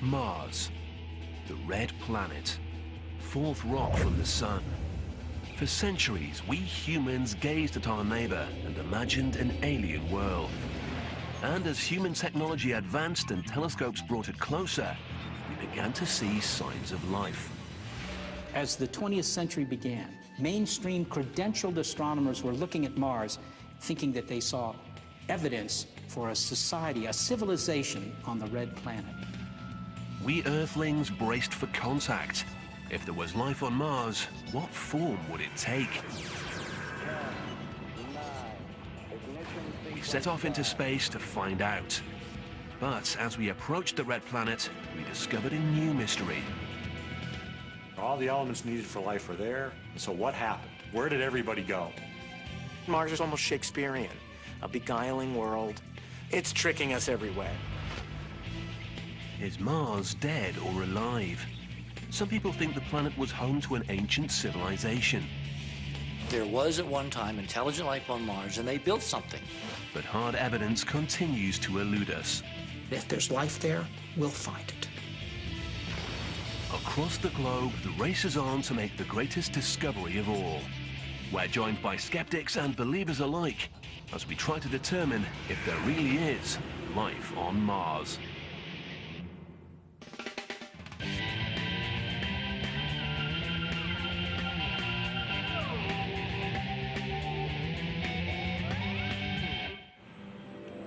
Mars, the red planet, fourth rock from the sun. For centuries, we humans gazed at our neighbor and imagined an alien world. And as human technology advanced and telescopes brought it closer, we began to see signs of life. As the 20th century began, mainstream credentialed astronomers were looking at Mars, thinking that they saw evidence for a society, a civilization on the red planet. We Earthlings braced for contact. If there was life on Mars, what form would it take? We set off into space to find out. But as we approached the red planet, we discovered a new mystery. All the elements needed for life were there, and so what happened? Where did everybody go? Mars is almost Shakespearean, a beguiling world. It's tricking us every way. Is Mars dead or alive? Some people think the planet was home to an ancient civilization. There was at one time intelligent life on Mars, and they built something. But hard evidence continues to elude us. If there's life there, we'll find it. Across the globe, the race is on to make the greatest discovery of all. We're joined by skeptics and believers alike as we try to determine if there really is life on Mars.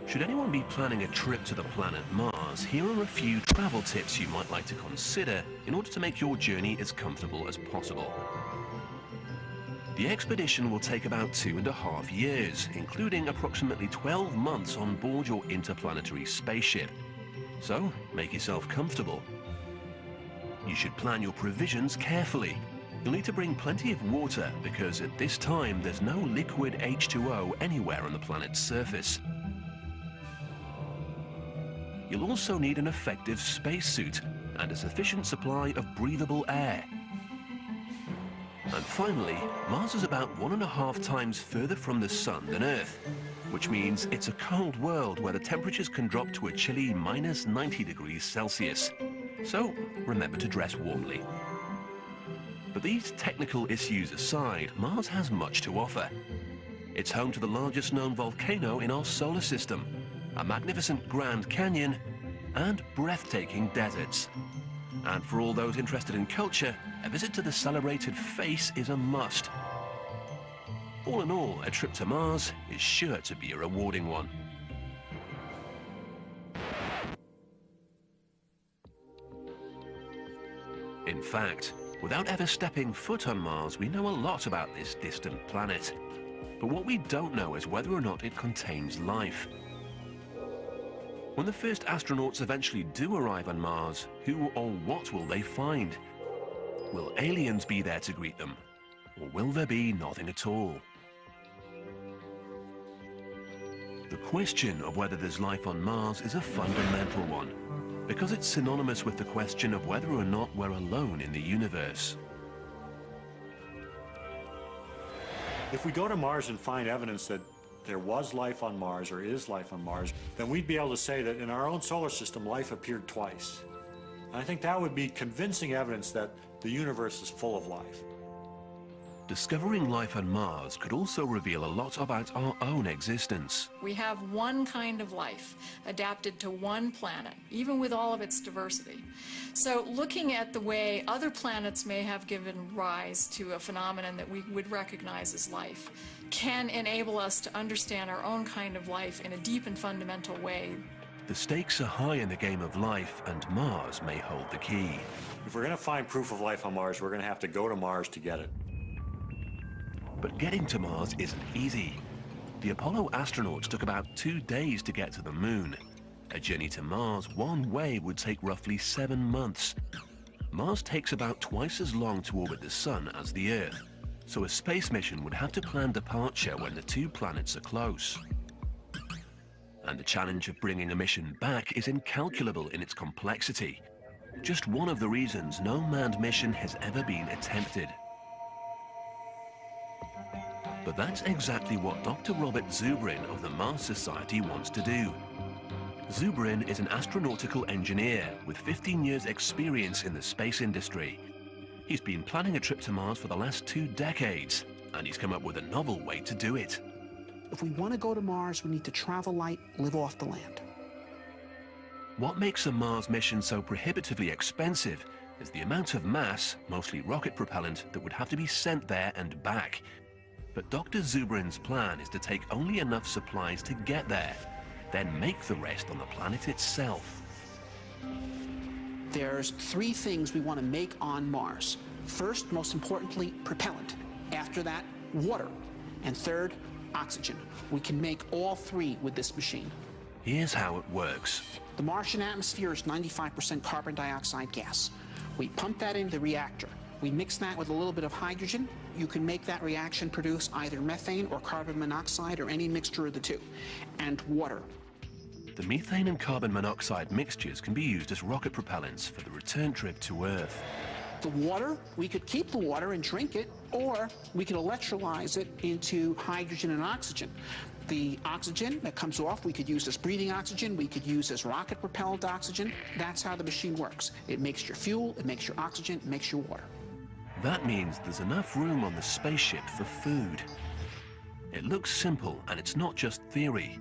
Should anyone be planning a trip to the planet Mars, here are a few travel tips you might like to consider in order to make your journey as comfortable as possible. The expedition will take about 2.5 years, including approximately 12 months on board your interplanetary spaceship. So, make yourself comfortable. You should plan your provisions carefully. You'll need to bring plenty of water because at this time there's no liquid H2O anywhere on the planet's surface. You'll also need an effective spacesuit and a sufficient supply of breathable air. And finally, Mars is about 1.5 times further from the Sun than Earth, which means it's a cold world where the temperatures can drop to a chilly -90 degrees Celsius. So remember to dress warmly. But these technical issues aside, Mars has much to offer. It's home to the largest known volcano in our solar system, a magnificent Grand Canyon, and breathtaking deserts. And for all those interested in culture, a visit to the celebrated Face is a must. All in all, a trip to Mars is sure to be a rewarding one. In fact, without ever stepping foot on Mars, we know a lot about this distant planet. But what we don't know is whether or not it contains life. When the first astronauts eventually do arrive on Mars, who or what will they find? Will aliens be there to greet them? Or will there be nothing at all? The question of whether there's life on Mars is a fundamental one, because it's synonymous with the question of whether or not we're alone in the universe. If we go to Mars and find evidence that there was life on Mars or is life on Mars, then we'd be able to say that in our own solar system, life appeared twice. And I think that would be convincing evidence that the universe is full of life. Discovering life on Mars could also reveal a lot about our own existence. We have one kind of life adapted to one planet, even with all of its diversity. So looking at the way other planets may have given rise to a phenomenon that we would recognize as life can enable us to understand our own kind of life in a deep and fundamental way. The stakes are high in the game of life, and Mars may hold the key. If we're going to find proof of life on Mars, we're going to have to go to Mars to get it. But getting to Mars isn't easy. The Apollo astronauts took about 2 days to get to the Moon. A journey to Mars one way would take roughly 7 months. Mars takes about twice as long to orbit the Sun as the Earth, so a space mission would have to plan departure when the two planets are close. And the challenge of bringing a mission back is incalculable in its complexity. Just one of the reasons no manned mission has ever been attempted. But that's exactly what Dr. Robert Zubrin of the Mars Society wants to do. Zubrin is an astronautical engineer with 15 years' experience in the space industry. He's been planning a trip to Mars for the last 2 decades, and he's come up with a novel way to do it. If we want to go to Mars, we need to travel light, live off the land. What makes a Mars mission so prohibitively expensive is the amount of mass, mostly rocket propellant, that would have to be sent there and back. But Dr. Zubrin's plan is to take only enough supplies to get there, then make the rest on the planet itself. There's 3 things we want to make on Mars. First, most importantly, propellant. After that, water. And third, oxygen. We can make all 3 with this machine. Here's how it works. The Martian atmosphere is 95% carbon dioxide gas. We pump that into the reactor. We mix that with a little bit of hydrogen. You can make that reaction produce either methane or carbon monoxide or any mixture of the 2. And water. The methane and carbon monoxide mixtures can be used as rocket propellants for the return trip to Earth. The water, we could keep the water and drink it, or we could electrolyze it into hydrogen and oxygen. The oxygen that comes off, we could use as breathing oxygen, we could use as rocket propelled oxygen. That's how the machine works. It makes your fuel, it makes your oxygen, it makes your water. That means there's enough room on the spaceship for food. It looks simple, and it's not just theory.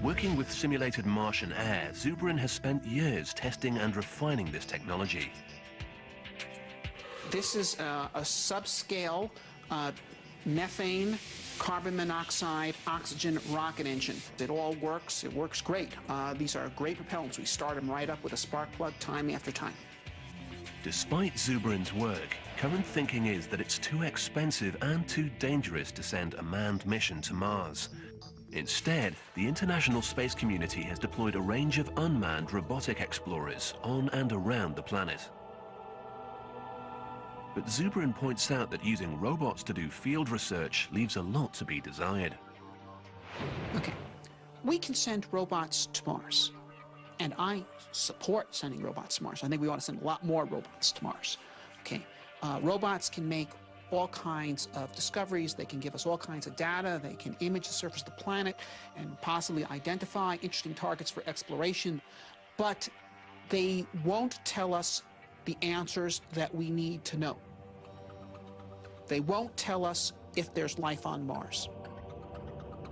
Working with simulated Martian air, Zubrin has spent years testing and refining this technology. This is a subscale methane, carbon monoxide, oxygen rocket engine. It all works. It works great. These are great propellants. We start them right up with a spark plug time after time. Despite Zubrin's work, current thinking is that it's too expensive and too dangerous to send a manned mission to Mars. Instead, the international space community has deployed a range of unmanned robotic explorers on and around the planet. But Zubrin points out that using robots to do field research leaves a lot to be desired. Okay, we can send robots to Mars, and I support sending robots to Mars. I think we ought to send a lot more robots to Mars. Okay, robots can make all kinds of discoveries. They can give us all kinds of data. They can image the surface of the planet and possibly identify interesting targets for exploration. But they won't tell us the answers that we need to know. They won't tell us if there's life on Mars.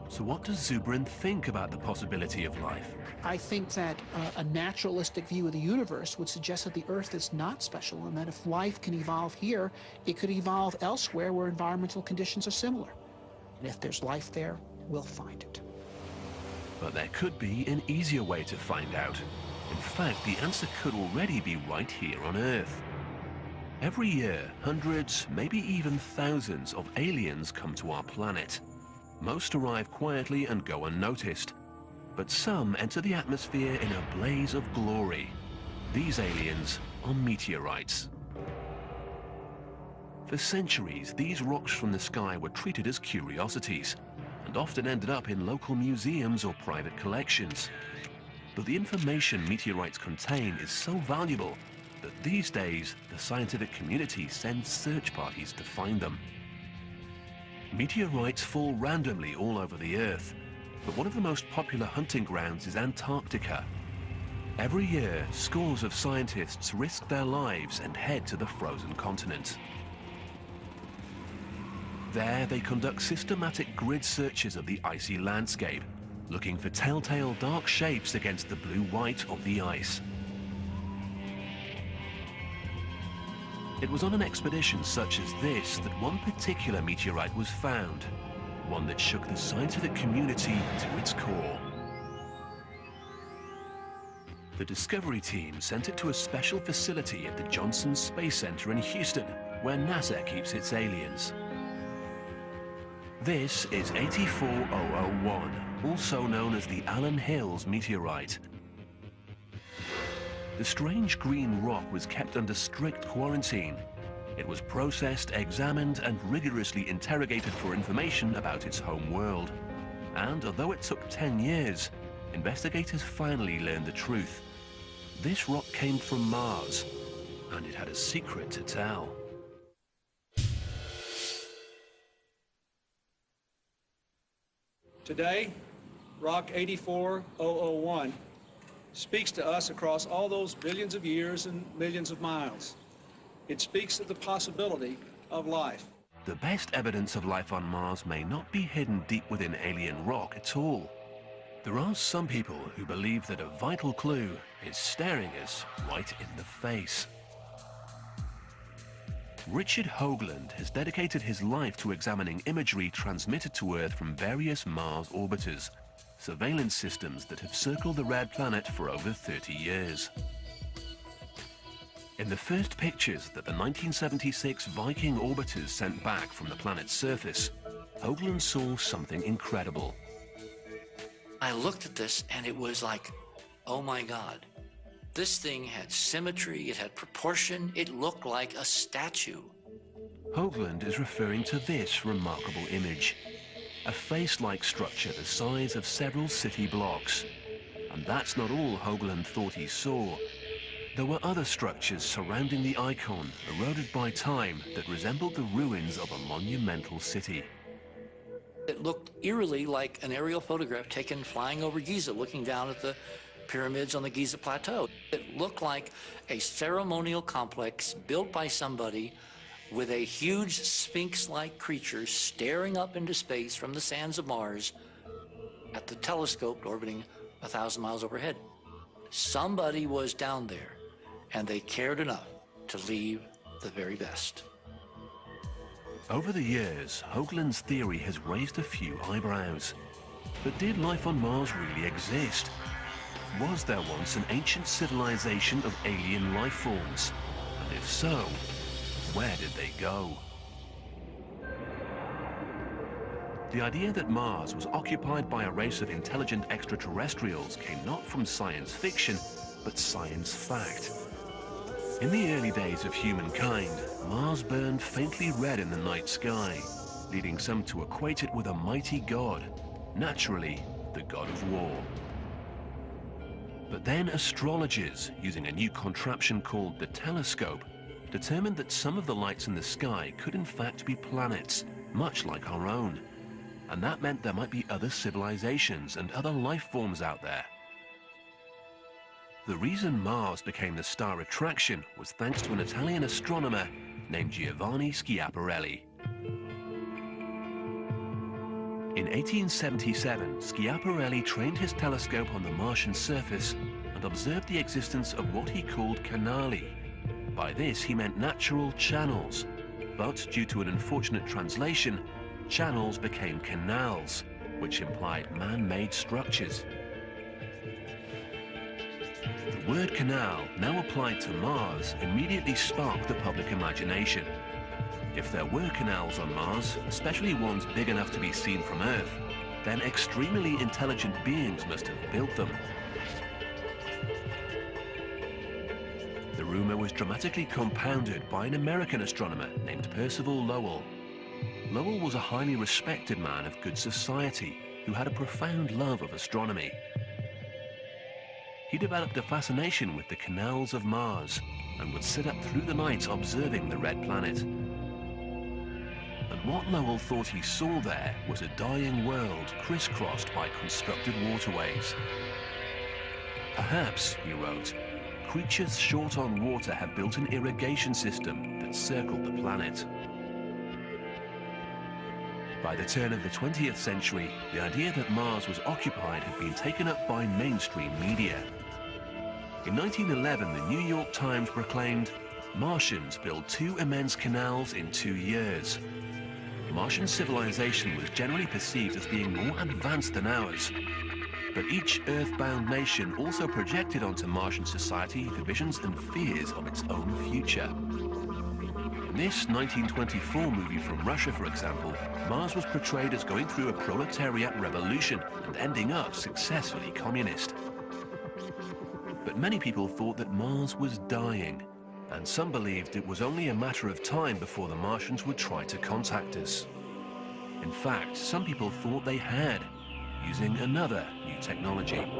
So what does Zubrin think about the possibility of life? I think that a naturalistic view of the universe would suggest that the Earth is not special, and that if life can evolve here, it could evolve elsewhere where environmental conditions are similar. And if there's life there, we'll find it. But there could be an easier way to find out. In fact, the answer could already be right here on Earth. Every year, hundreds, maybe even thousands of aliens come to our planet. Most arrive quietly and go unnoticed, but some enter the atmosphere in a blaze of glory. These aliens are meteorites. For centuries, these rocks from the sky were treated as curiosities and often ended up in local museums or private collections. But the information meteorites contain is so valuable that these days the scientific community sends search parties to find them. Meteorites fall randomly all over the Earth, but one of the most popular hunting grounds is Antarctica. Every year, scores of scientists risk their lives and head to the frozen continent. There, they conduct systematic grid searches of the icy landscape, looking for telltale dark shapes against the blue-white of the ice. It was on an expedition such as this that one particular meteorite was found, one that shook the scientific community to its core. The Discovery team sent it to a special facility at the Johnson Space Center in Houston, where NASA keeps its aliens. This is 84001, also known as the Allen Hills meteorite. The strange green rock was kept under strict quarantine. It was processed, examined, and rigorously interrogated for information about its home world. And although it took 10 years, investigators finally learned the truth. This rock came from Mars, and it had a secret to tell. Today, Rock 84001 speaks to us across all those billions of years and millions of miles. It speaks of the possibility of life. The best evidence of life on Mars may not be hidden deep within alien rock at all. There are some people who believe that a vital clue is staring us right in the face. Richard Hoagland has dedicated his life to examining imagery transmitted to Earth from various Mars orbiters, surveillance systems that have circled the red planet for over 30 years. In the first pictures that the 1976 Viking orbiters sent back from the planet's surface, Hoagland saw something incredible. I looked at this and it was like, oh my God. This thing had symmetry, it had proportion, it looked like a statue. Hoagland is referring to this remarkable image, a face-like structure the size of several city blocks. And that's not all Hoagland thought he saw. There were other structures surrounding the icon, eroded by time, that resembled the ruins of a monumental city. It looked eerily like an aerial photograph taken flying over Giza, looking down at the pyramids on the Giza Plateau. It looked like a ceremonial complex built by somebody with a huge sphinx-like creature staring up into space from the sands of Mars at the telescope orbiting 1,000 miles overhead. Somebody was down there, and they cared enough to leave the very best. Over the years, Hoagland's theory has raised a few eyebrows. But did life on Mars really exist? Was there once an ancient civilization of alien life forms? And if so, where did they go? The idea that Mars was occupied by a race of intelligent extraterrestrials came not from science fiction, but science fact. In the early days of humankind, Mars burned faintly red in the night sky, leading some to equate it with a mighty god, naturally, the god of war. But then astrologers, using a new contraption called the telescope, determined that some of the lights in the sky could in fact be planets, much like our own. And that meant there might be other civilizations and other life forms out there. The reason Mars became the star attraction was thanks to an Italian astronomer named Giovanni Schiaparelli. In 1877, Schiaparelli trained his telescope on the Martian surface and observed the existence of what he called canali. By this, he meant natural channels, but due to an unfortunate translation, channels became canals, which implied man-made structures. The word canal, now applied to Mars, immediately sparked the public imagination. If there were canals on Mars, especially ones big enough to be seen from Earth, then extremely intelligent beings must have built them. The rumor was dramatically compounded by an American astronomer named Percival Lowell. Lowell was a highly respected man of good society who had a profound love of astronomy. He developed a fascination with the canals of Mars and would sit up through the night observing the red planet. And what Lowell thought he saw there was a dying world crisscrossed by constructed waterways. Perhaps, he wrote, creatures short on water have built an irrigation system that circled the planet. By the turn of the 20th century, the idea that Mars was occupied had been taken up by mainstream media. In 1911, the New York Times proclaimed, "Martians build 2 immense canals in 2 years." Martian civilization was generally perceived as being more advanced than ours. But each Earth-bound nation also projected onto Martian society the visions and fears of its own future. In this 1924 movie from Russia, for example, Mars was portrayed as going through a proletariat revolution and ending up successfully communist. But many people thought that Mars was dying, and some believed it was only a matter of time before the Martians would try to contact us. In fact, some people thought they had, using another new technology.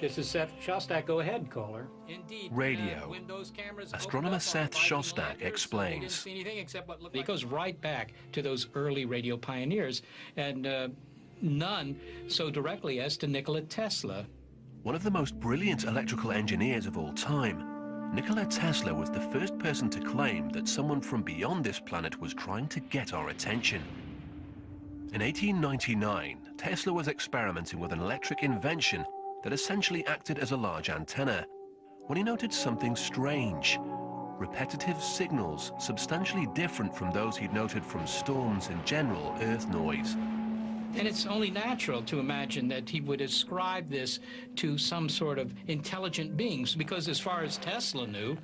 This is Seth Shostak. Go ahead, caller. Indeed. Radio. When those cameras Astronomer Seth opened up on Shostak lighters, explains. we didn't see anything except what looked It like goes right back to those early radio pioneers, and none so directly as to Nikola Tesla. One of the most brilliant electrical engineers of all time, Nikola Tesla was the first person to claim that someone from beyond this planet was trying to get our attention. In 1899, Tesla was experimenting with an electric invention that essentially acted as a large antenna when he noted something strange. Repetitive signals substantially different from those he'd noted from storms and general earth noise. And it's only natural to imagine that he would ascribe this to some sort of intelligent beings, because as far as Tesla knew,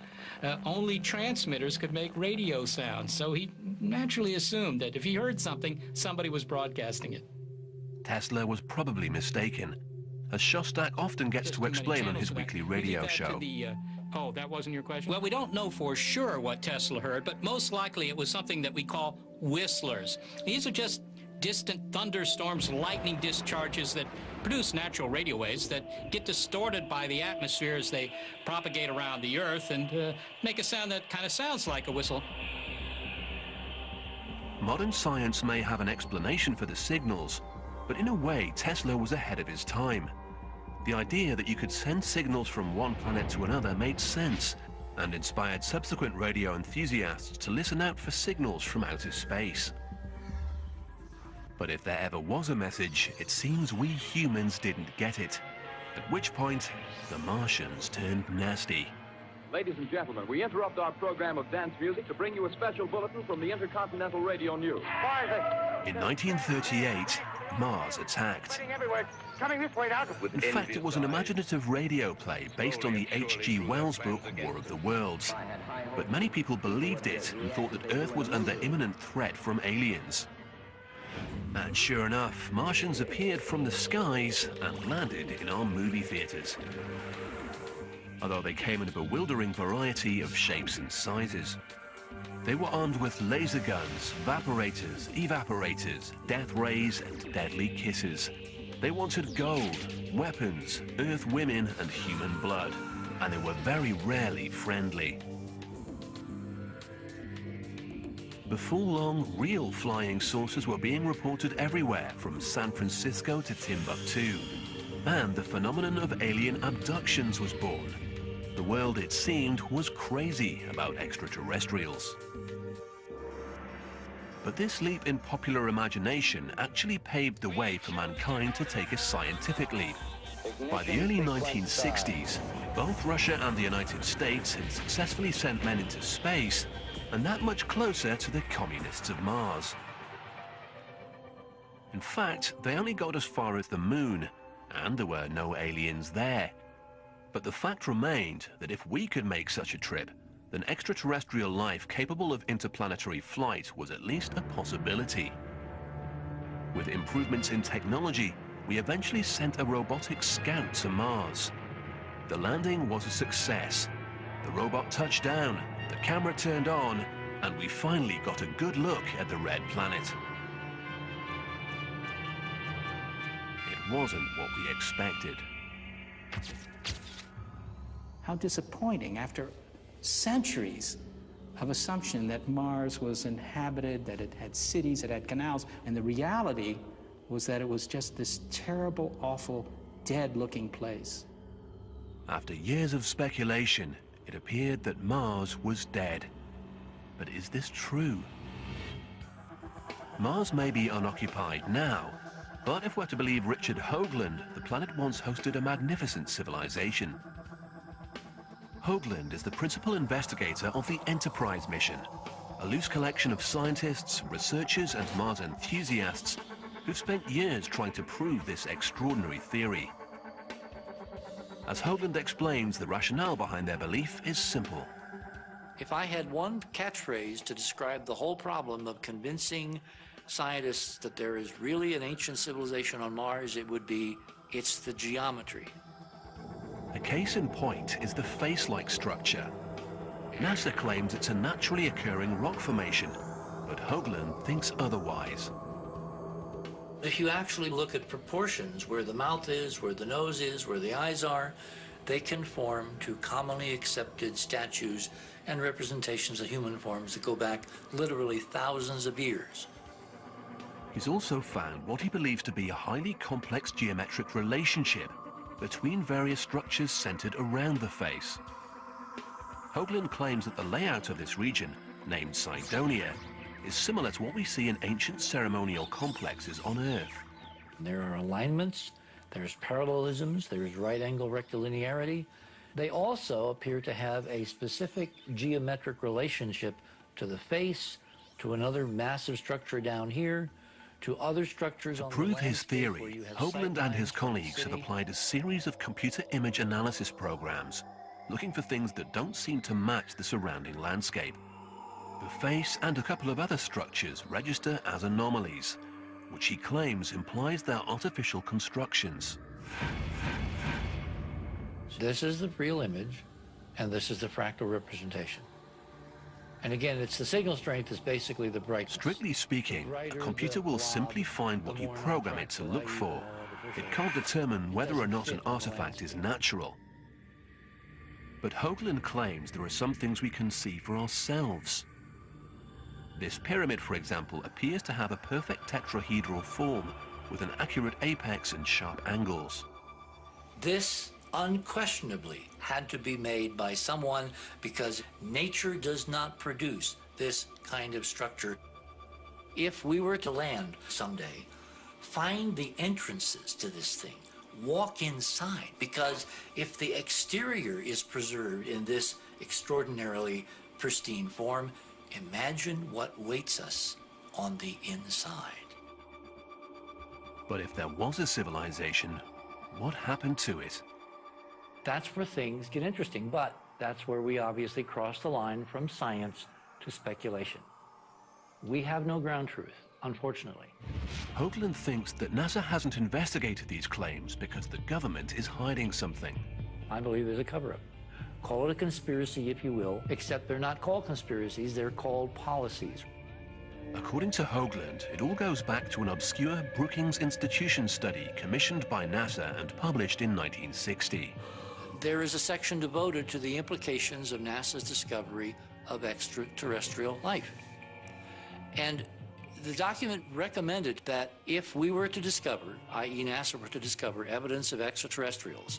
only transmitters could make radio sounds. So he naturally assumed that if he heard something, somebody was broadcasting it. Tesla was probably mistaken, as Shostak often gets to explain on his weekly radio show. Oh, that wasn't your question? Well, we don't know for sure what Tesla heard, but most likely it was something that we call whistlers. These are just distant thunderstorms, lightning discharges that produce natural radio waves that get distorted by the atmosphere as they propagate around the Earth and make a sound that kind of sounds like a whistle. Modern science may have an explanation for the signals, but in a way, Tesla was ahead of his time. The idea that you could send signals from one planet to another made sense and inspired subsequent radio enthusiasts to listen out for signals from outer space. But if there ever was a message, it seems we humans didn't get it. At which point, the Martians turned nasty. Ladies and gentlemen, we interrupt our program of dance music to bring you a special bulletin from the Intercontinental Radio News. In 1938, Mars attacked. In fact, it was an imaginative radio play based on the H.G. Wells book War of the Worlds. But many people believed it and thought that Earth was under imminent threat from aliens. And sure enough, Martians appeared from the skies and landed in our movie theaters. Although they came in a bewildering variety of shapes and sizes. They were armed with laser guns, vaporators, evaporators, death rays, and deadly kisses. They wanted gold, weapons, Earth women, and human blood. And they were very rarely friendly. Before long, real flying saucers were being reported everywhere, from San Francisco to Timbuktu. And the phenomenon of alien abductions was born. The world, it seemed, was crazy about extraterrestrials. But this leap in popular imagination actually paved the way for mankind to take a scientific leap. By the early 1960s, both Russia and the United States had successfully sent men into space, and that much closer to the communists of Mars. In fact, they only got as far as the moon, and there were no aliens there. But the fact remained that if we could make such a trip, then extraterrestrial life capable of interplanetary flight was at least a possibility. With improvements in technology, we eventually sent a robotic scout to Mars. The landing was a success. The robot touched down, the camera turned on, and we finally got a good look at the red planet. It wasn't what we expected. How disappointing after centuries of assumption that Mars was inhabited, that it had cities, it had canals, and the reality was that it was just this terrible, awful, dead-looking place. After years of speculation, it appeared that Mars was dead. But is this true? Mars may be unoccupied now, but if we're to believe Richard Hoagland, the planet once hosted a magnificent civilization. Hoagland is the principal investigator of the Enterprise mission, a loose collection of scientists, researchers, and Mars enthusiasts who've spent years trying to prove this extraordinary theory. As Hoagland explains, the rationale behind their belief is simple. If I had one catchphrase to describe the whole problem of convincing scientists that there is really an ancient civilization on Mars, it would be, it's the geometry. A case in point is the face-like structure. NASA claims it's a naturally occurring rock formation, but Hoagland thinks otherwise. If you actually look at proportions, where the mouth is, where the nose is, where the eyes are, they conform to commonly accepted statues and representations of human forms that go back literally thousands of years. He's also found what he believes to be a highly complex geometric relationship between various structures centered around the face. Hoagland claims that the layout of this region, named Cydonia, is similar to what we see in ancient ceremonial complexes on Earth. There are alignments, there's parallelisms, there's right-angle rectilinearity. They also appear to have a specific geometric relationship to the face, to another massive structure down here, to other structures on the landscape. To prove his landscape theory, Hoagland and his colleagues have applied a series of computer image analysis programs, looking for things that don't seem to match the surrounding landscape. The face and a couple of other structures register as anomalies, which he claims implies they're artificial constructions. This is the real image, and this is the fractal representation. And again, it's the signal strength is basically the brightness. Strictly speaking, a computer will simply find what you program it to look for. It can't determine whether or not an artifact is natural. But Hoagland claims there are some things we can see for ourselves. This pyramid, for example, appears to have a perfect tetrahedral form with an accurate apex and sharp angles. This unquestionably had to be made by someone because nature does not produce this kind of structure. If we were to land someday, find the entrances to this thing, walk inside, because if the exterior is preserved in this extraordinarily pristine form, imagine what waits us on the inside. But if there was a civilization, what happened to it? That's where things get interesting, but that's where we obviously cross the line from science to speculation. We have no ground truth, unfortunately. Hoagland thinks that NASA hasn't investigated these claims because the government is hiding something. I believe there's a cover-up. Call it a conspiracy if you will, except they're not called conspiracies, they're called policies. According to Hoagland, it all goes back to an obscure Brookings Institution study commissioned by NASA and published in 1960. There is a section devoted to the implications of NASA's discovery of extraterrestrial life. And the document recommended that if we were to discover, i.e. NASA were to discover evidence of extraterrestrials,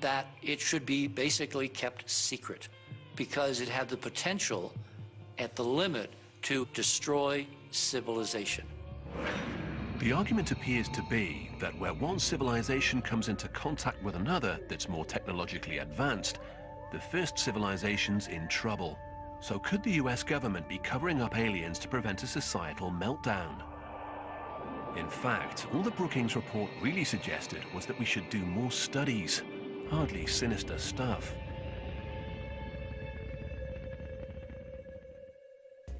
that it should be basically kept secret because it had the potential at the limit to destroy civilization. The argument appears to be that where one civilization comes into contact with another that's more technologically advanced, the first civilization's in trouble. So could the US government be covering up aliens to prevent a societal meltdown? In fact, all the Brookings report really suggested was that we should do more studies. Hardly sinister stuff.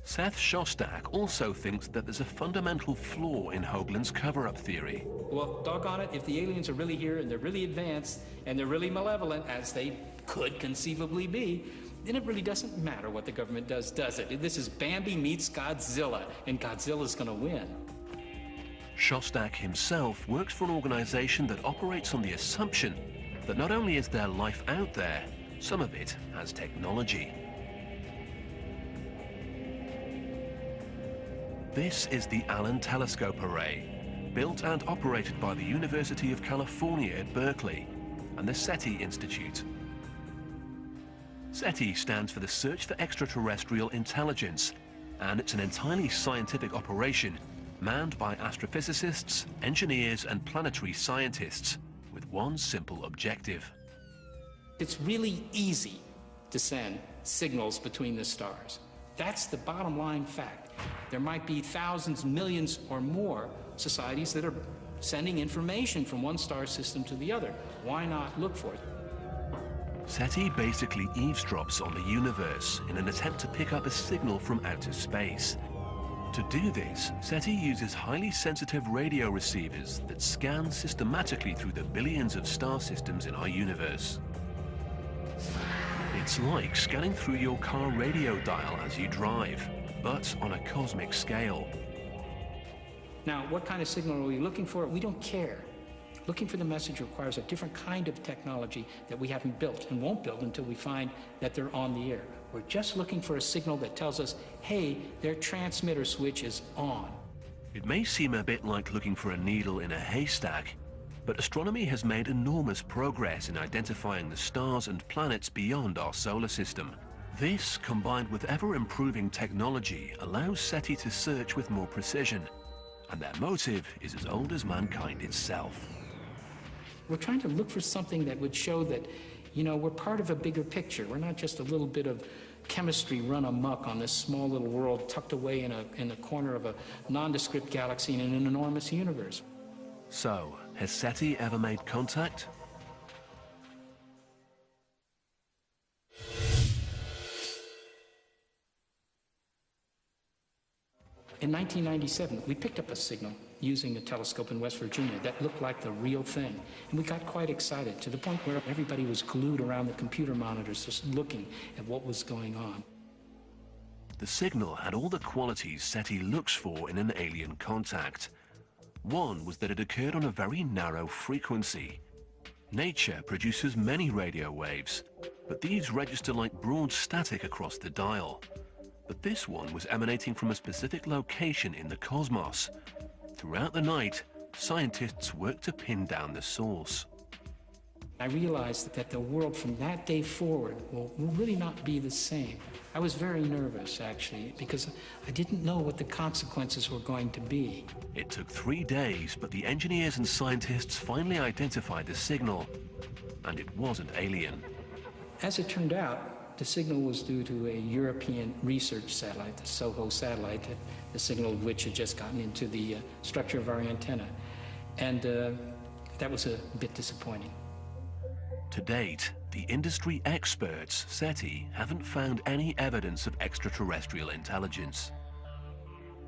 Seth Shostak also thinks that there's a fundamental flaw in Hoagland's cover-up theory. Well, doggone it, if the aliens are really here and they're really advanced and they're really malevolent, as they could conceivably be, then it really doesn't matter what the government does it? This is Bambi meets Godzilla, and Godzilla's going to win. Shostak himself works for an organization that operates on the assumption that not only is there life out there, some of it has technology. This is the Allen Telescope Array, built and operated by the University of California at Berkeley and the SETI Institute. SETI stands for the Search for Extraterrestrial Intelligence, and it's an entirely scientific operation manned by astrophysicists, engineers, and planetary scientists with one simple objective. It's really easy to send signals between the stars. That's the bottom line fact. There might be thousands, millions, or more societies that are sending information from one star system to the other. Why not look for it? SETI basically eavesdrops on the universe in an attempt to pick up a signal from outer space. To do this, SETI uses highly sensitive radio receivers that scan systematically through the billions of star systems in our universe. It's like scanning through your car radio dial as you drive, but on a cosmic scale. Now, what kind of signal are we looking for? We don't care. Looking for the message requires a different kind of technology that we haven't built and won't build until we find that they're on the air. We're just looking for a signal that tells us, hey, their transmitter switch is on. It may seem a bit like looking for a needle in a haystack, But astronomy has made enormous progress in identifying the stars and planets beyond our solar system. This, combined with ever-improving technology, allows SETI to search with more precision, and their motive is as old as mankind itself. We're trying to look for something that would show that, you know, we're part of a bigger picture. We're not just a little bit of chemistry run amok on this small little world tucked away in a corner of a nondescript galaxy in an enormous universe. So, has SETI ever made contact? In 1997, we picked up a signal using a telescope in West Virginia that looked like the real thing. And we got quite excited, to the point where everybody was glued around the computer monitors just looking at what was going on. The signal had all the qualities SETI looks for in an alien contact. One was that it occurred on a very narrow frequency. Nature produces many radio waves, but these register like broad static across the dial. But this one was emanating from a specific location in the cosmos. Throughout the night, scientists worked to pin down the source. I realized that the world from that day forward will really not be the same. I was very nervous, actually, because I didn't know what the consequences were going to be. It took 3 days, but the engineers and scientists finally identified the signal, and it wasn't alien. As it turned out, the signal was due to a European research satellite, the SOHO satellite, the signal of which had just gotten into the structure of our antenna. And that was a bit disappointing. To date, the industry experts, SETI, haven't found any evidence of extraterrestrial intelligence.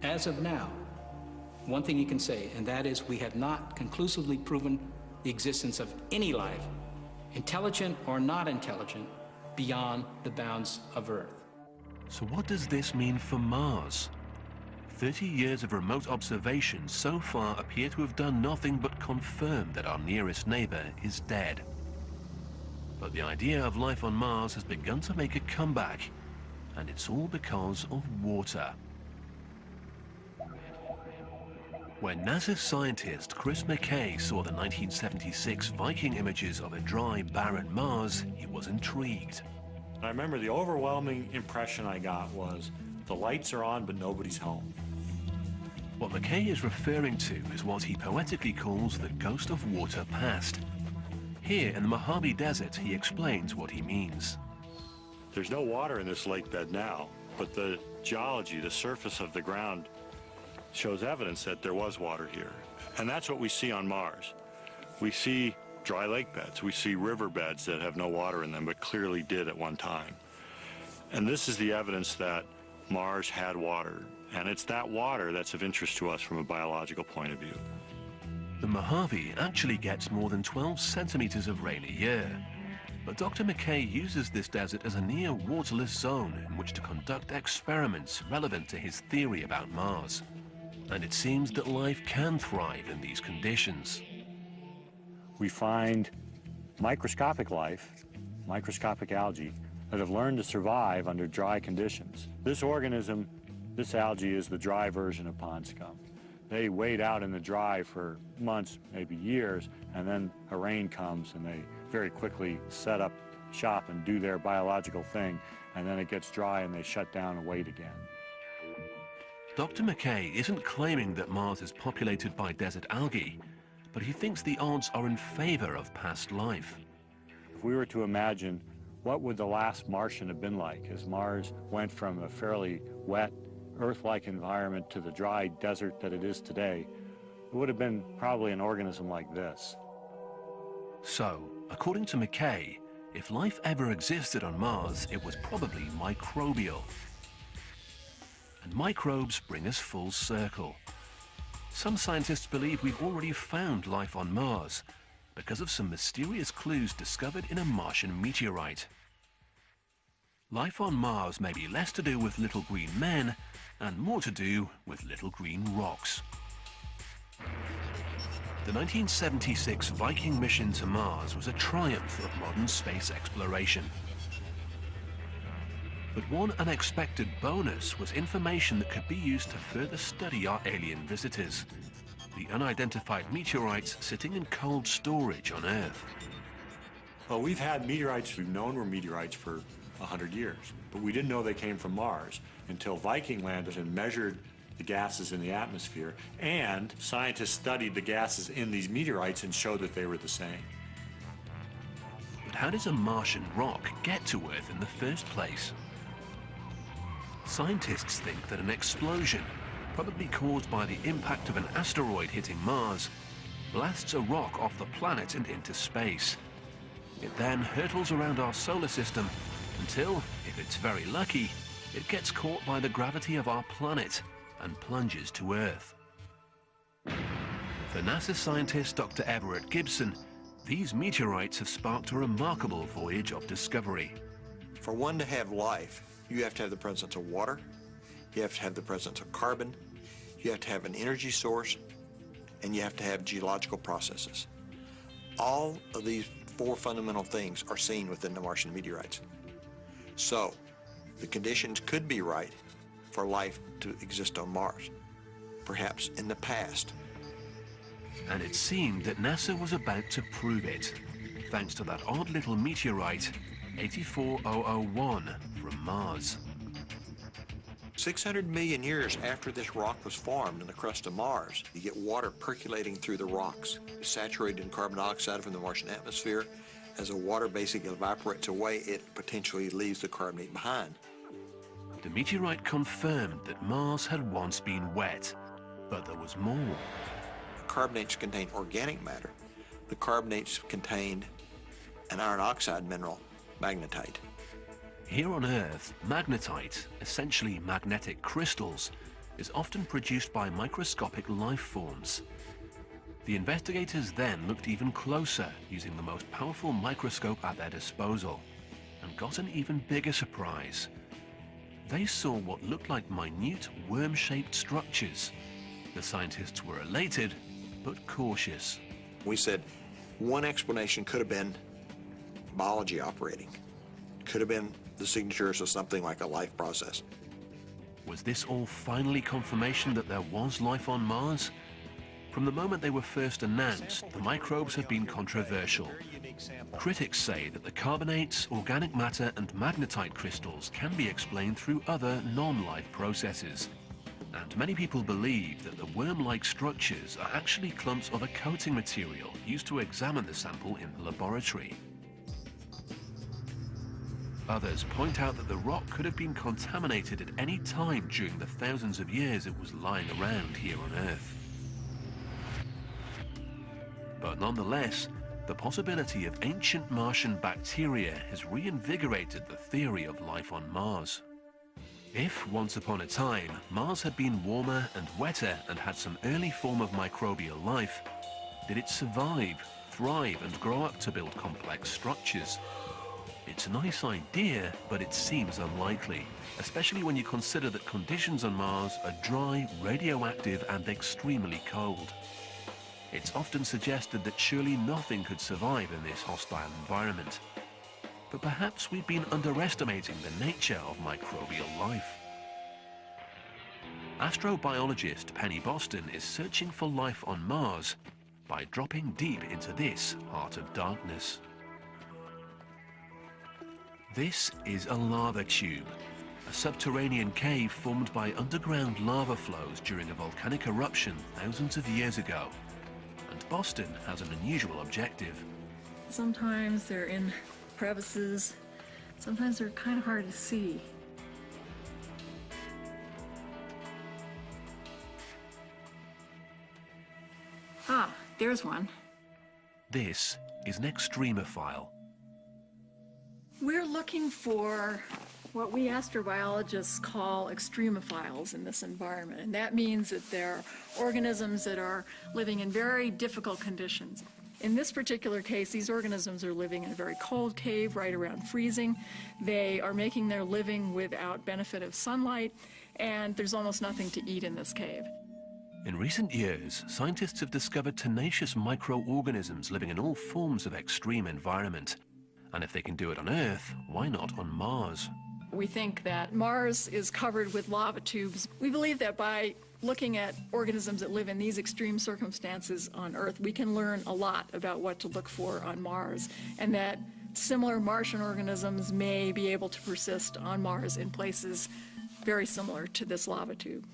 As of now, one thing you can say, and that is we have not conclusively proven the existence of any life, intelligent or not intelligent, beyond the bounds of Earth. So what does this mean for Mars? 30 years of remote observations so far appear to have done nothing but confirm that our nearest neighbor is dead. But the idea of life on Mars has begun to make a comeback, and it's all because of water. When NASA scientist Chris McKay saw the 1976 Viking images of a dry, barren Mars, he was intrigued. I remember the overwhelming impression I got was, the lights are on, but nobody's home. What McKay is referring to is what he poetically calls the ghost of water past. Here in the Mojave Desert, he explains what he means. There's no water in this lake bed now, but the geology, the surface of the ground, shows evidence that there was water here. And that's what we see on Mars. We see dry lake beds. We see river beds that have no water in them, but clearly did at one time. And this is the evidence that Mars had water. And it's that water that's of interest to us from a biological point of view. The Mojave actually gets more than 12 centimeters of rain a year. But Dr. McKay uses this desert as a near waterless zone in which to conduct experiments relevant to his theory about Mars. And it seems that life can thrive in these conditions. We find microscopic life, microscopic algae, that have learned to survive under dry conditions. This organism, this algae, is the dry version of pond scum. They wait out in the dry for months, maybe years, and then a rain comes and they very quickly set up shop and do their biological thing, and then it gets dry and they shut down and wait again. Dr. McKay isn't claiming that Mars is populated by desert algae, but he thinks the odds are in favor of past life. If we were to imagine what would the last Martian have been like as Mars went from a fairly wet, Earth-like environment to the dry desert that it is today, it would have been probably an organism like this. So, according to McKay, if life ever existed on Mars, it was probably microbial. And microbes bring us full circle. Some scientists believe we've already found life on Mars because of some mysterious clues discovered in a Martian meteorite. Life on Mars may be less to do with little green men and more to do with little green rocks. The 1976 Viking mission to Mars was a triumph of modern space exploration. But one unexpected bonus was information that could be used to further study our alien visitors. the unidentified meteorites sitting in cold storage on Earth. Well, we've had meteorites, we've known were meteorites for 100 years, but we didn't know they came from Mars until Viking landed and measured the gases in the atmosphere, and scientists studied the gases in these meteorites and showed that they were the same. But how does a Martian rock get to Earth in the first place? Scientists think that an explosion, probably caused by the impact of an asteroid hitting Mars, blasts a rock off the planet and into space. It then hurtles around our solar system until, if it's very lucky, it gets caught by the gravity of our planet and plunges to Earth. For NASA scientist Dr. Everett Gibson, these meteorites have sparked a remarkable voyage of discovery. For one to have life, you have to have the presence of water, you have to have the presence of carbon, you have to have an energy source, and you have to have geological processes. All of these four fundamental things are seen within the Martian meteorites. So, the conditions could be right for life to exist on Mars, perhaps in the past. And it seemed that NASA was about to prove it, thanks to that odd little meteorite, 84001, from Mars. 600 million years after this rock was formed in the crust of Mars, you get water percolating through the rocks. It's saturated in carbon dioxide from the Martian atmosphere. As the water basically evaporates away, it potentially leaves the carbonate behind. The meteorite confirmed that Mars had once been wet, but there was more. The carbonates contain organic matter. The carbonates contained an iron oxide mineral, magnetite. Here on Earth, magnetite, essentially magnetic crystals, is often produced by microscopic life forms. The investigators then looked even closer using the most powerful microscope at their disposal and got an even bigger surprise. They saw what looked like minute worm-shaped structures. The scientists were elated, but cautious. We said one explanation could have been biology operating. Could have been the signatures of something like a life process. Was this all finally confirmation that there was life on Mars? From the moment they were first announced, the microbes have been controversial. Critics say that the carbonates, organic matter, and magnetite crystals can be explained through other non-life processes. And many people believe that the worm-like structures are actually clumps of a coating material used to examine the sample in the laboratory. Others point out that the rock could have been contaminated at any time during the thousands of years it was lying around here on Earth. But nonetheless, the possibility of ancient Martian bacteria has reinvigorated the theory of life on Mars. If, once upon a time, Mars had been warmer and wetter and had some early form of microbial life, did it survive, thrive, and grow up to build complex structures? It's a nice idea, but it seems unlikely, especially when you consider that conditions on Mars are dry, radioactive, and extremely cold. It's often suggested that surely nothing could survive in this hostile environment. But perhaps we've been underestimating the nature of microbial life. Astrobiologist Penny Boston is searching for life on Mars by dropping deep into this heart of darkness. This is a lava tube, a subterranean cave formed by underground lava flows during a volcanic eruption thousands of years ago. And Boston has an unusual objective. Sometimes they're in crevices, sometimes they're kind of hard to see. Ah, there's one. This is an extremophile. We're looking for what we astrobiologists call extremophiles in this environment, and that means that they're organisms that are living in very difficult conditions. In this particular case, these organisms are living in a very cold cave right around freezing. They are making their living without benefit of sunlight, and there's almost nothing to eat in this cave. In recent years, scientists have discovered tenacious microorganisms living in all forms of extreme environment. And if they can do it on Earth, why not on Mars? We think that Mars is covered with lava tubes. We believe that by looking at organisms that live in these extreme circumstances on Earth, we can learn a lot about what to look for on Mars, and that similar Martian organisms may be able to persist on Mars in places very similar to this lava tube.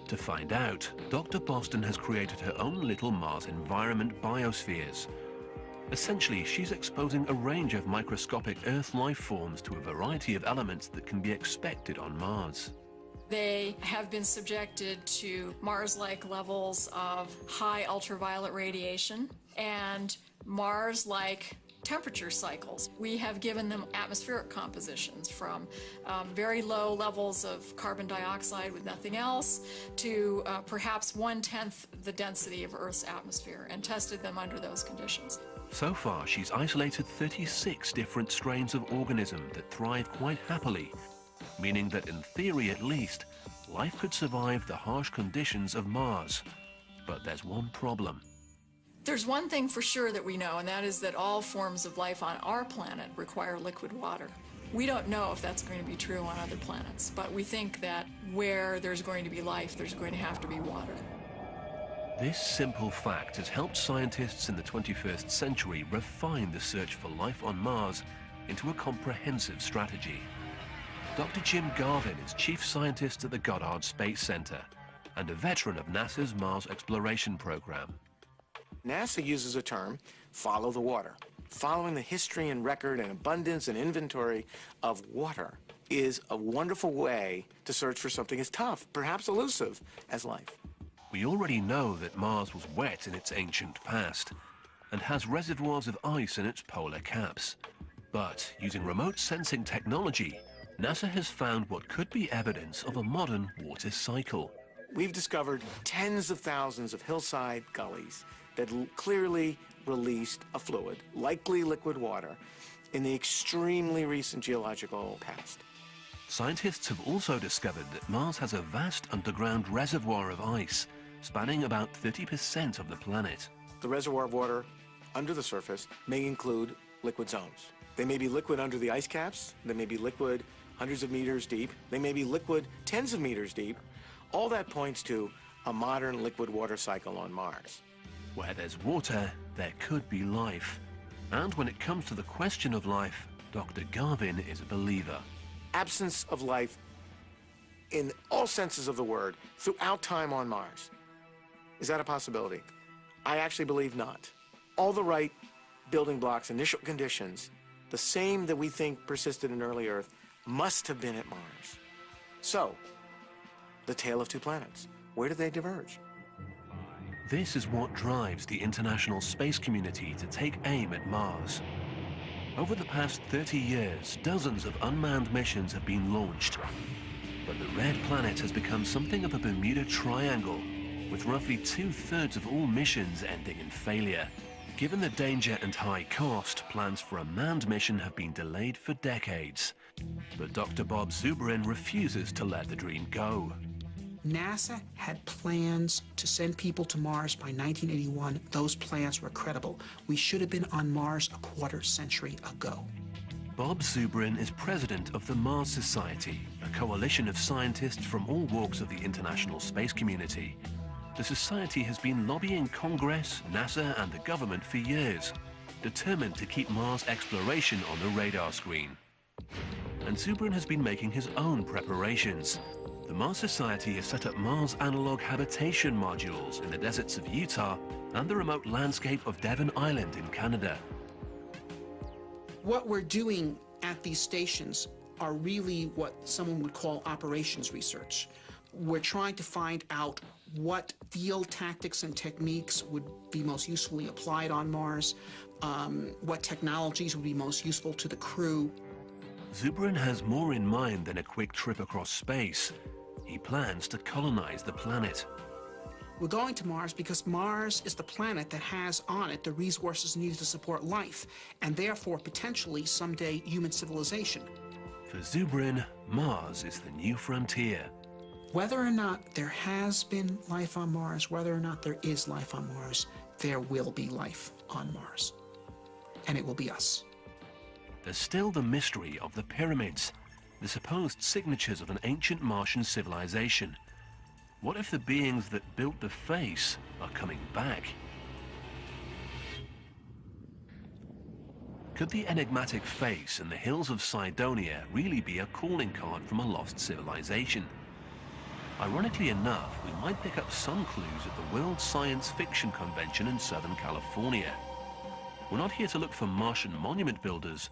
To find out, Dr. Boston has created her own little Mars environment biospheres. Essentially, she's exposing a range of microscopic Earth life forms to a variety of elements that can be expected on Mars. They have been subjected to Mars-like levels of high ultraviolet radiation and Mars-like temperature cycles. We have given them atmospheric compositions from very low levels of carbon dioxide with nothing else to perhaps 1/10 the density of Earth's atmosphere, and tested them under those conditions. So far, she's isolated 36 different strains of organism that thrive quite happily, meaning that in theory at least, life could survive the harsh conditions of Mars. But there's one problem. There's one thing for sure that we know, and that is that all forms of life on our planet require liquid water. We don't know if that's going to be true on other planets, but we think that where there's going to be life, there's going to have to be water. This simple fact has helped scientists in the 21st century refine the search for life on Mars into a comprehensive strategy. Dr. Jim Garvin is chief scientist at the Goddard Space Center and a veteran of NASA's Mars exploration program. NASA uses a term, follow the water. Following the history and record and abundance and inventory of water is a wonderful way to search for something as tough, perhaps elusive, as life. We already know that Mars was wet in its ancient past and has reservoirs of ice in its polar caps. But using remote sensing technology, NASA has found what could be evidence of a modern water cycle. We've discovered tens of thousands of hillside gullies that clearly released a fluid, likely liquid water, in the extremely recent geological past. Scientists have also discovered that Mars has a vast underground reservoir of ice, spanning about 30% of the planet. The reservoir of water under the surface may include liquid zones. They may be liquid under the ice caps, they may be liquid hundreds of meters deep, they may be liquid tens of meters deep. All that points to a modern liquid water cycle on Mars. Where there's water, there could be life. And when it comes to the question of life, Dr. Garvin is a believer. Absence of life in all senses of the word throughout time on Mars. Is that a possibility? I actually believe not. All the right building blocks, initial conditions, the same that we think persisted in early Earth, must have been at Mars. So, the tale of two planets. Where do they diverge? This is what drives the international space community to take aim at Mars. Over the past 30 years, dozens of unmanned missions have been launched. But the red planet has become something of a Bermuda Triangle, with roughly 2/3 of all missions ending in failure. Given the danger and high cost, plans for a manned mission have been delayed for decades. But Dr. Bob Zubrin refuses to let the dream go. NASA had plans to send people to Mars by 1981. Those plans were credible. We should have been on Mars a quarter century ago. Bob Zubrin is president of the Mars Society, a coalition of scientists from all walks of the international space community. The Society has been lobbying Congress, NASA, and the government for years, determined to keep Mars exploration on the radar screen. And Zubrin has been making his own preparations. The Mars Society has set up Mars analog habitation modules in the deserts of Utah and the remote landscape of Devon Island in Canada. What we're doing at these stations are really what someone would call operations research. We're trying to find out what field tactics and techniques would be most usefully applied on Mars, what technologies would be most useful to the crew. Zubrin has more in mind than a quick trip across space. He plans to colonize the planet. We're going to Mars because Mars is the planet that has on it the resources needed to support life, and therefore potentially someday human civilization. For Zubrin, Mars is the new frontier. Whether or not there has been life on Mars, whether or not there is life on Mars, there will be life on Mars. And it will be us. There's still the mystery of the pyramids. the supposed signatures of an ancient Martian civilization. What if the beings that built the face are coming back? Could the enigmatic face and the hills of Cydonia really be a calling card from a lost civilization? Ironically enough, we might pick up some clues at the World Science Fiction Convention in Southern California. We're not here to look for Martian monument builders.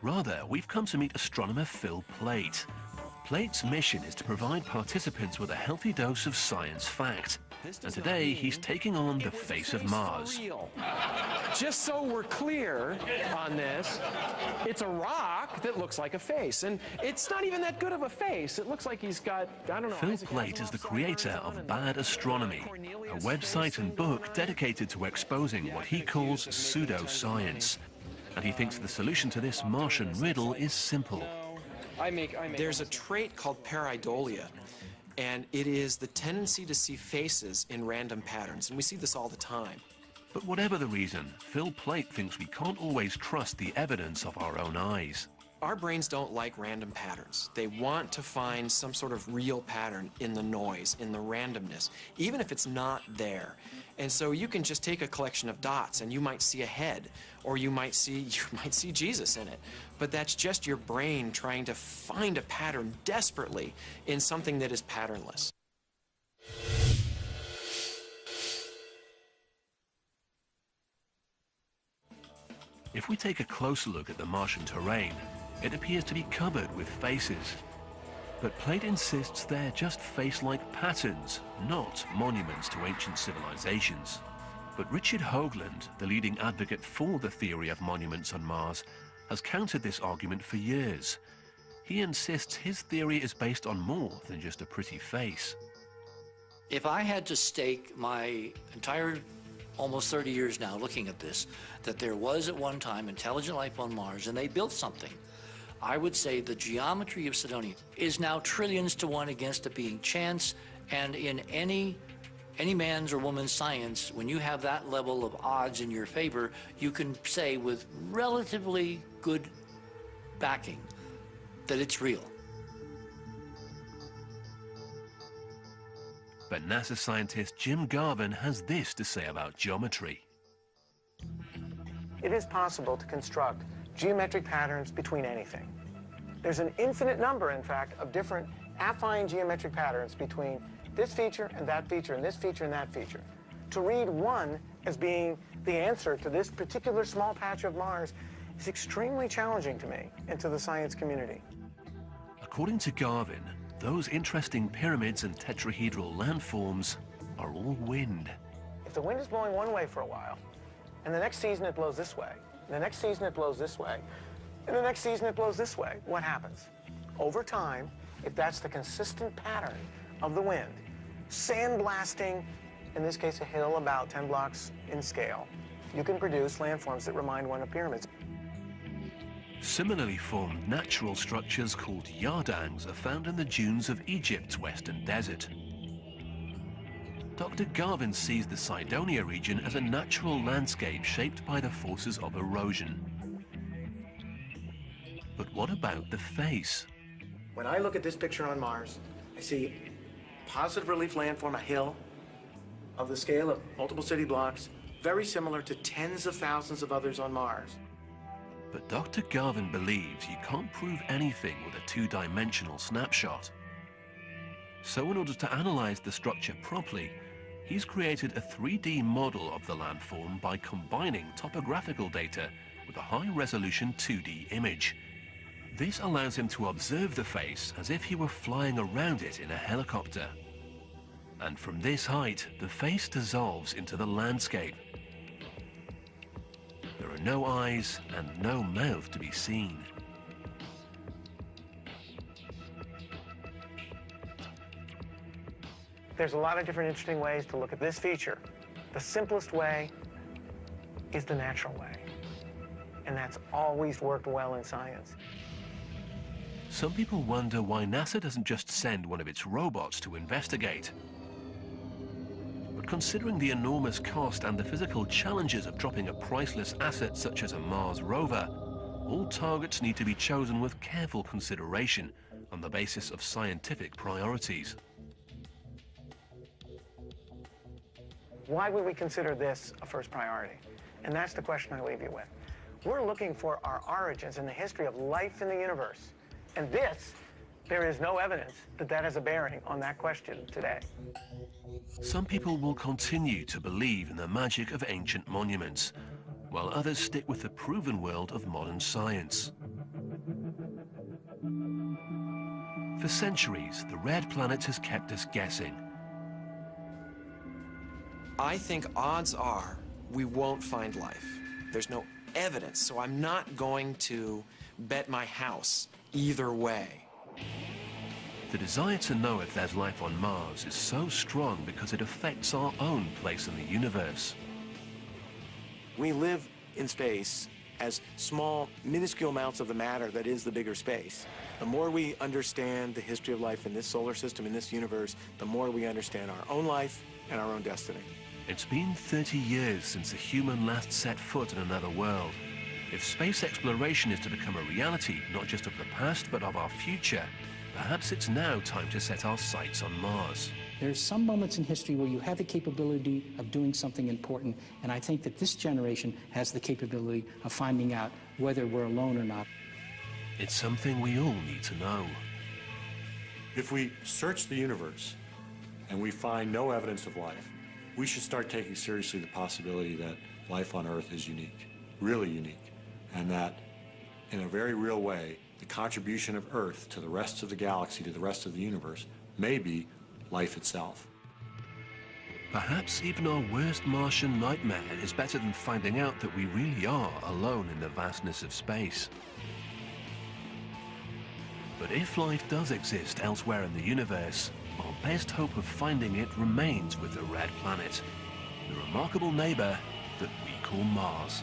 Rather, we've come to meet astronomer Phil Plait. Plait's mission is to provide participants with a healthy dose of science fact. And today, he's taking on the face of Mars. Just so we're clear on this, it's a rock that looks like a face. And it's not even that good of a face. It looks like he's got, I don't know. Phil Plait is the creator of Bad Astronomy, a website and book dedicated to exposing what he calls pseudoscience. And he thinks the solution to this Martian riddle is simple. There's a trait called pareidolia, and it is the tendency to see faces in random patterns, and we see this all the time. But whatever the reason, Phil Plait thinks we can't always trust the evidence of our own eyes. Our brains don't like random patterns. They want to find some sort of real pattern in the noise, in the randomness, even if it's not there. And so you can just take a collection of dots and you might see a head, or you might see Jesus in it. But that's just your brain trying to find a pattern desperately in something that is patternless. If we take a closer look at the Martian terrain, it appears to be covered with faces. But Plait insists they're just face-like patterns, not monuments to ancient civilizations. But Richard Hoagland, the leading advocate for the theory of monuments on Mars, has countered this argument for years. He insists his theory is based on more than just a pretty face. If I had to stake my entire almost 30 years now looking at this, that there was at one time intelligent life on Mars and they built something, I would say the geometry of Cydonia is now trillions to one against it being chance, and in any man's or woman's science, when you have that level of odds in your favor, you can say with relatively good backing that it's real. But NASA scientist Jim Garvin has this to say about geometry. It is possible to construct geometric patterns between anything. There's an infinite number, in fact, of different affine geometric patterns between this feature and that feature and this feature and that feature. To read one as being the answer to this particular small patch of Mars is extremely challenging to me and to the science community. According to Garvin, those interesting pyramids and tetrahedral landforms are all wind. If the wind is blowing one way for a while, and the next season it blows this way, and the next season it blows this way, and the next season it blows this way, what happens? Over time, if that's the consistent pattern of the wind, sandblasting, in this case a hill about 10 blocks in scale, you can produce landforms that remind one of pyramids. Similarly formed natural structures called yardangs are found in the dunes of Egypt's western desert. Dr. Garvin sees the Cydonia region as a natural landscape shaped by the forces of erosion. But what about the face? When I look at this picture on Mars, I see positive relief landform, a hill of the scale of multiple city blocks, very similar to tens of thousands of others on Mars. But Dr. Garvin believes you can't prove anything with a two-dimensional snapshot. So in order to analyze the structure properly, he's created a 3D model of the landform by combining topographical data with a high-resolution 2D image. This allows him to observe the face as if he were flying around it in a helicopter. And from this height, the face dissolves into the landscape. There are no eyes and no mouth to be seen. There's a lot of different interesting ways to look at this feature. The simplest way is the natural way. And that's always worked well in science. Some people wonder why NASA doesn't just send one of its robots to investigate. But considering the enormous cost and the physical challenges of dropping a priceless asset such as a Mars rover, all targets need to be chosen with careful consideration on the basis of scientific priorities. Why would we consider this a first priority? And that's the question I leave you with. We're looking for our origins in the history of life in the universe. And there is no evidence that that has a bearing on that question today. Some people will continue to believe in the magic of ancient monuments, while others stick with the proven world of modern science. For centuries, the red planet has kept us guessing. I think odds are we won't find life. There's no evidence, so I'm not going to bet my house either way. The desire to know if there's life on Mars is so strong because it affects our own place in the universe. We live in space as small, minuscule amounts of the matter that is the bigger space. The more we understand the history of life in this solar system, in this universe, the more we understand our own life and our own destiny. It's been 30 years since a human last set foot in another world. If space exploration is to become a reality, not just of the past, but of our future, perhaps it's now time to set our sights on Mars. There's some moments in history where you have the capability of doing something important, and I think that this generation has the capability of finding out whether we're alone or not. It's something we all need to know. If we search the universe and we find no evidence of life, we should start taking seriously the possibility that life on Earth is unique, really unique, and that in a very real way, the contribution of Earth to the rest of the galaxy, to the rest of the universe, may be life itself. Perhaps even our worst Martian nightmare is better than finding out that we really are alone in the vastness of space. But if life does exist elsewhere in the universe, our best hope of finding it remains with the red planet, the remarkable neighbor that we call Mars.